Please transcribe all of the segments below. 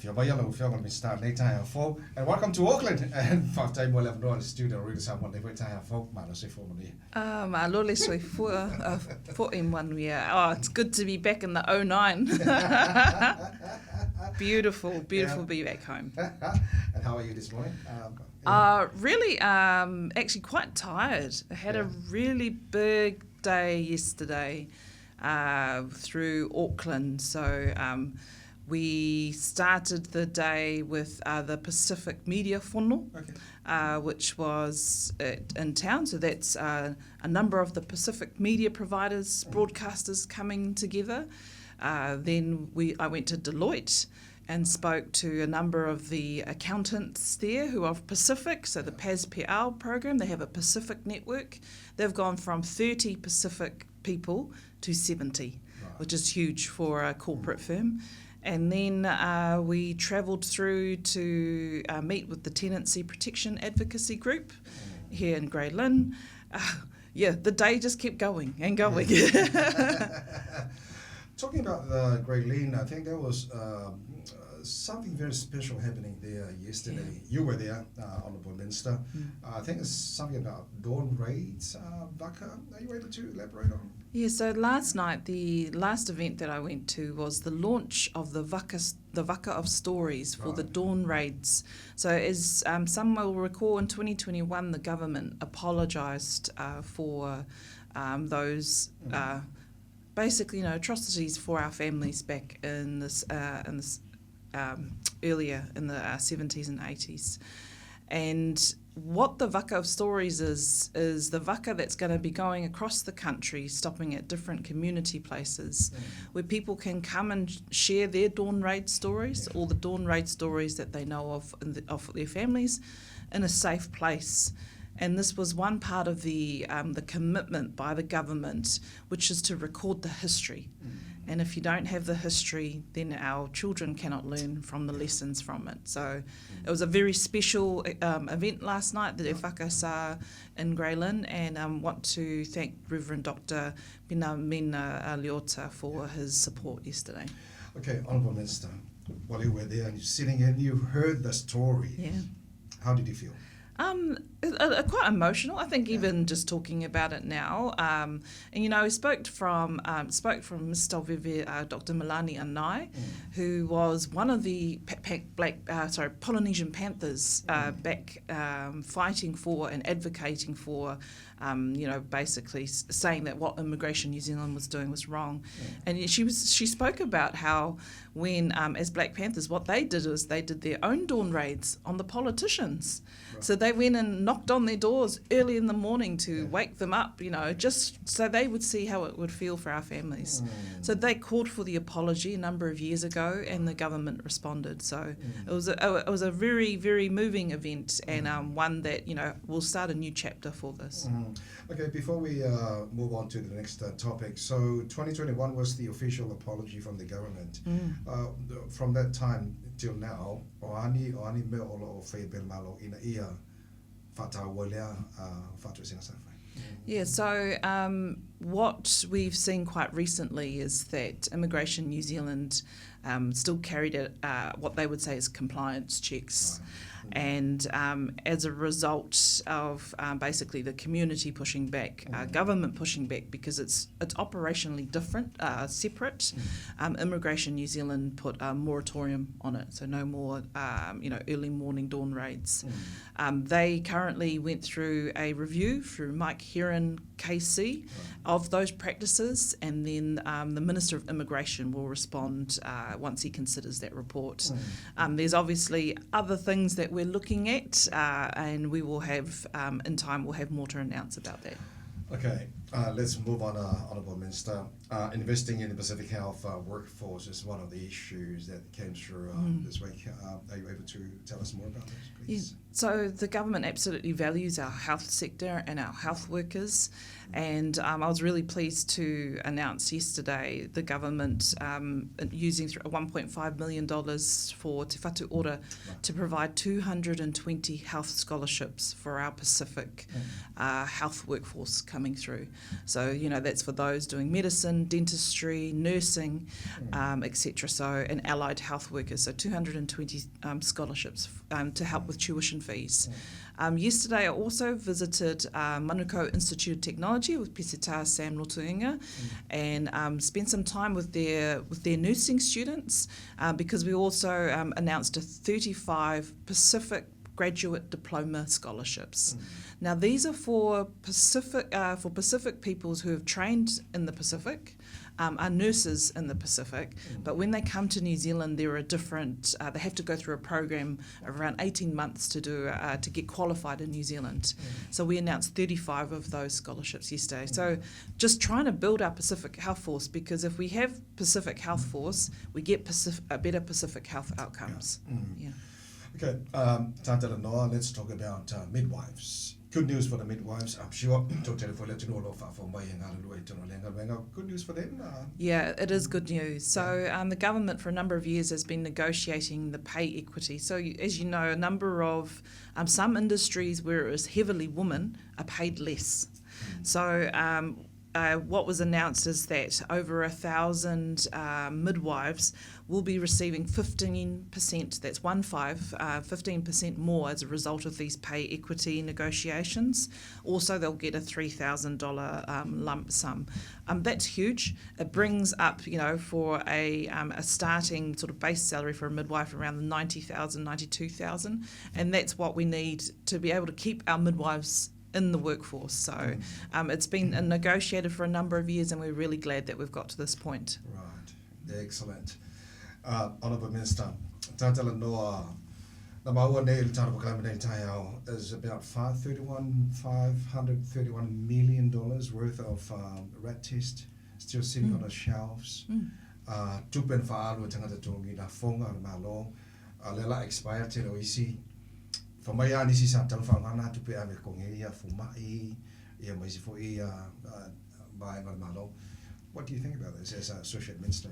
And welcome to Auckland. And first time we'll have no studio really someone they wait to have folk man say for me. Malole soi for in 1 year. Oh, it's good to be back in the 09. Beautiful to be back home. And how are you this morning? Really, actually quite tired. I had a really big day yesterday through Auckland. So we started the day with the Pacific Media Whono, which was in town. So that's a number of the Pacific media providers, broadcasters coming together. Then I went to Deloitte and spoke to a number of the accountants there who are Pacific, so the PASPL program. They have a Pacific network. They've gone from 30 Pacific people to 70, which is huge for a corporate firm. And then we travelled through to meet with the Tenancy Protection Advocacy Group here in Grey Lynn. The day just kept going and going. Talking about the Grey Lynn, I think there was something very special happening there yesterday. Yeah. You were there, Honourable Minister. I think it's something about dawn raids. Vaka, are you able to elaborate on? Yeah, so last night, the last event that I went to was the launch of the Vaka of Stories for the dawn raids. So as some will recall, in 2021, the government apologised for those basically, atrocities for our families back in this earlier in the 70s and 80s. And what the Vaka of Stories is the Vaka that's going to be going across the country, stopping at different community places where people can come and share their dawn raid stories, or the dawn raid stories that they know of their families, in a safe place. And this was one part of the commitment by the government, which is to record the history. And if you don't have the history, then our children cannot learn from the lessons from it. So it was a very special event last night, the Whakasa in Grey Lynn, and I want to thank Reverend Dr. Mina Leota for his support yesterday. Okay, Honourable Minister, while you were there and you're sitting and you heard the story, how did you feel? Quite emotional, I think, even just talking about it now. And we spoke from Mr. Tauveve, Dr. Milani Anai, who was one of the Polynesian Panthers back fighting for and advocating for, basically saying that what Immigration New Zealand was doing was wrong. And she spoke about how when, as Black Panthers, what they did was they did their own dawn raids on the politicians. So they went and knocked on their doors early in the morning to wake them up, just so they would see how it would feel for our families. So they called for the apology a number of years ago, and the government responded. So it was a very, very moving event, and one that will start a new chapter for this. Okay, before we move on to the next topic, so 2021 was the official apology from the government. From that time till now, oani me olo fe bel malo ina ia fata wolea fatu sinasafai. Yeah, so what we've seen quite recently is that Immigration New Zealand still carried out what they would say is compliance checks. And as a result of basically the community pushing back, government pushing back, because it's operationally different, separate, Immigration New Zealand put a moratorium on it, so no more early morning dawn raids. They currently went through a review through Mike Heron KC of those practices, and then the Minister of Immigration will respond once he considers that report. There's obviously other things that we're looking at, and we will have, in time, we'll have more to announce about that. Okay, let's move on, Honourable Minister. Investing in the Pacific Health workforce is one of the issues that came through this week. Are you able to tell us more about this, please? Yeah. So the government absolutely values our health sector and our health workers, and I was really pleased to announce yesterday the government using $1.5 million for Te Whatu Ora to provide 220 health scholarships for our Pacific health workforce coming through. So, that's for those doing medicine, dentistry, nursing, etc. So, and allied health workers. So 220 scholarships to help with tuition fees. Yesterday I also visited Manukau Institute of Technology with Peseta Sam Lotuinga and spent some time with their nursing students because we also announced a 35 Pacific graduate diploma scholarships. Now these are for Pacific peoples who have trained in the Pacific, are nurses in the Pacific, but when they come to New Zealand, there are different. They have to go through a program of around 18 months to get qualified in New Zealand. So we announced 35 of those scholarships yesterday. So just trying to build our Pacific Health Force, because if we have Pacific Health Force, we get better Pacific health outcomes. Yeah. Okay, Tantala Noa, let's talk about midwives. Good news for the midwives, I'm sure. Good news for them. Yeah, it is good news. So the government for a number of years has been negotiating the pay equity. So as you know, a number of some industries where it is heavily women are paid less. So what was announced is that over 1,000 midwives will be receiving 15%, that's 15% more as a result of these pay equity negotiations. Also, they'll get a $3,000 lump sum. That's huge. It brings up, for a starting sort of base salary for a midwife around the $90,000, $92,000, and that's what we need to be able to keep our midwives in the workforce. So it's been negotiated for a number of years, and we're really glad that we've got to this point. Right, excellent. Honourable Minister, Tantala Noa, the Maua Nail Tanapakamane is about $531 million worth of rat tests still sitting on the shelves. Tupen Fa'alu Tangata Tungi, Na Fonga, Malo, Lela expired till Oisi. For my aunt, this is a telephone to pay a congeria for my for buying on Malo. What do you think about this as Associate Minister?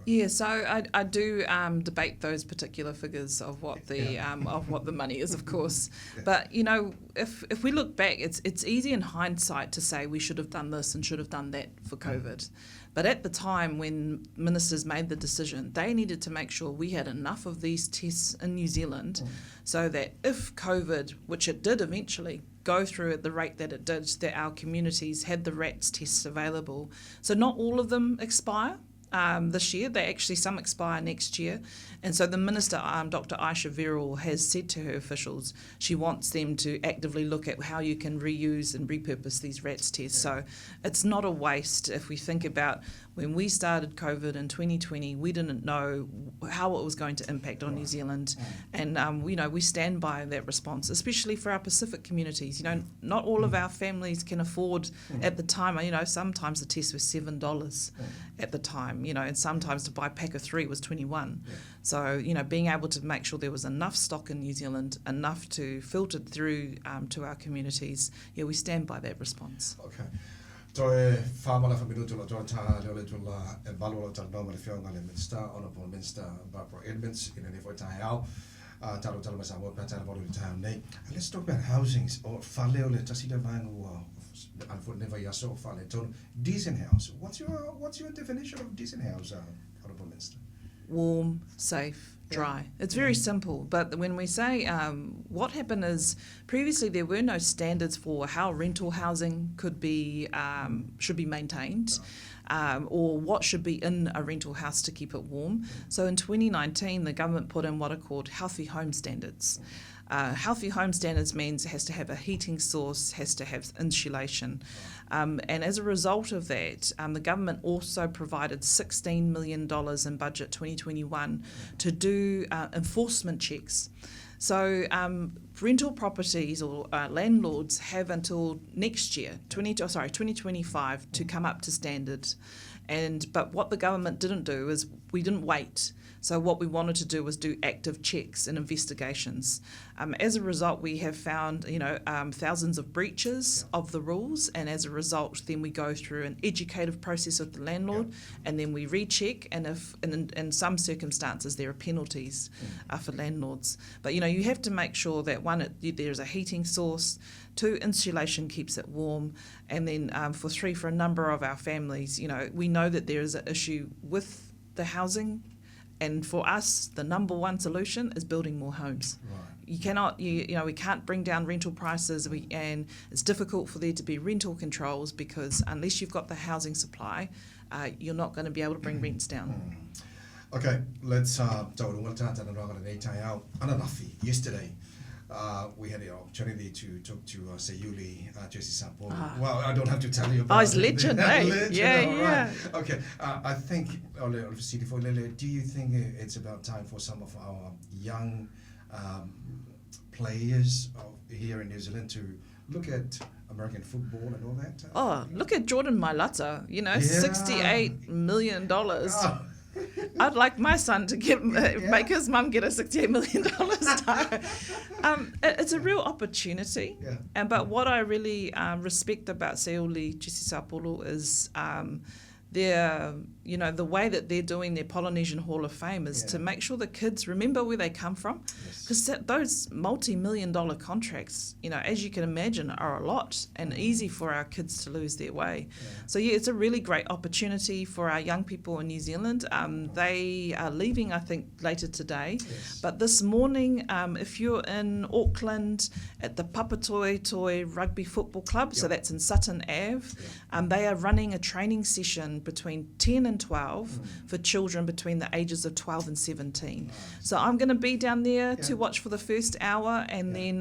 Yeah, so I do debate those particular figures of what the of what the money is, of course. But if we look back, it's easy in hindsight to say we should have done this and should have done that for COVID. But at the time when ministers made the decision, they needed to make sure we had enough of these tests in New Zealand so that if COVID, which it did eventually, go through at the rate that it did, that our communities had the RATS tests available. So not all of them expire this year. Some expire next year. And so the Minister, Dr. Aisha Verrill, has said to her officials she wants them to actively look at how you can reuse and repurpose these RATS tests. So it's not a waste. If we think about when we started COVID in 2020, we didn't know how it was going to impact on New Zealand. And, we stand by that response, especially for our Pacific communities. Not all of our families can afford at the time. Sometimes the test was $7 at the time, and sometimes to buy a pack of 3 was $21. So, being able to make sure there was enough stock in New Zealand, enough to filter through to our communities, we stand by that response. Okay. Toi whamala whaminutu toi tā leo le tula e valua tala noma le whionga le Minister, Honourable Minister Barbara Edmonds, in any way tai au, talo tala masa mo patala valu le tai nei. Let's talk about housings or whaleo le tasida vangu unfortunately yaso whale tonu. Decent house. What's your definition of decent house, Honourable Minister? Warm, safe, dry. It's very simple. But when we say what happened is previously there were no standards for how rental housing should be maintained. Or what should be in a rental house to keep it warm. So in 2019, the government put in what are called healthy home standards. Healthy home standards means it has to have a heating source, has to have insulation. And as a result of that, the government also provided $16 million in budget 2021 to do enforcement checks. So rental properties or landlords have until next year, 2025, to come up to standard. But what the government didn't do is we didn't wait. So what we wanted to do was do active checks and investigations. As a result, we have found, thousands of breaches of the rules, and as a result, then we go through an educative process with the landlord, and then we recheck. And if in some circumstances there are penalties for landlords, but you have to make sure that one, there's a heating source. 2, insulation keeps it warm, and then for 3, for a number of our families, we know that there is an issue with the housing. And for us, the number one solution is building more homes. Right. You cannot, we can't bring down rental prices, and it's difficult for there to be rental controls because unless you've got the housing supply, you're not going to be able to bring rents down. Okay, let's yesterday. We had the opportunity to talk to JUL, Jesse Samoa. Well, I don't have to tell you about he's legend, eh? Legend, Yeah. right. Okay, I think, do you think it's about time for some of our young players here in New Zealand to look at American football and all that? Look at Jordan Mailata, $68 million. Oh. I'd like my son to make his mum get a $68 million tire. It's a real opportunity. Yeah. But what I really respect about JUL Jesse Saipolo is the way that they're doing their Polynesian Hall of Fame is to make sure the kids remember where they come from. Because those multi-million-dollar contracts, as you can imagine, are a lot and easy for our kids to lose their way. So it's a really great opportunity for our young people in New Zealand. They are leaving, I think, later today. But this morning, if you're in Auckland at the Papatoetoe Rugby Football Club, so that's in Sutton Ave, they are running a training session between 10 and 12 for children between the ages of 12 and 17. So I'm going to be down there to watch for the first hour, and then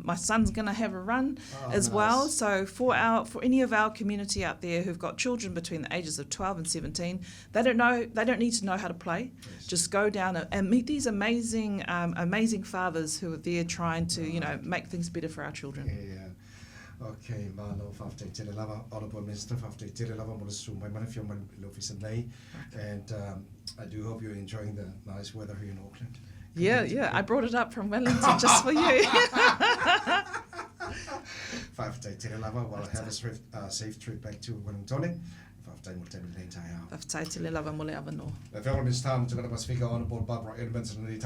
my son's going to have a run as well. So for any of our community out there who've got children between the ages of 12 and 17, they don't need to know how to play. Just go down and meet these amazing fathers who are there trying to make things better for our children. Okay, Malo Fafte Telelava, Honorable Minister Fafte Telelava Molasu, my manifio office and I do hope you're enjoying the nice weather here in Auckland. Yeah, I brought it up from Wellington just for you. Fafte Telelava, well, have a safe trip back to Wellington. Fafte Telelava Fafte Telelava Mole Avano. The film is time to go to Pacifica Honorable Barbara Edmonds and the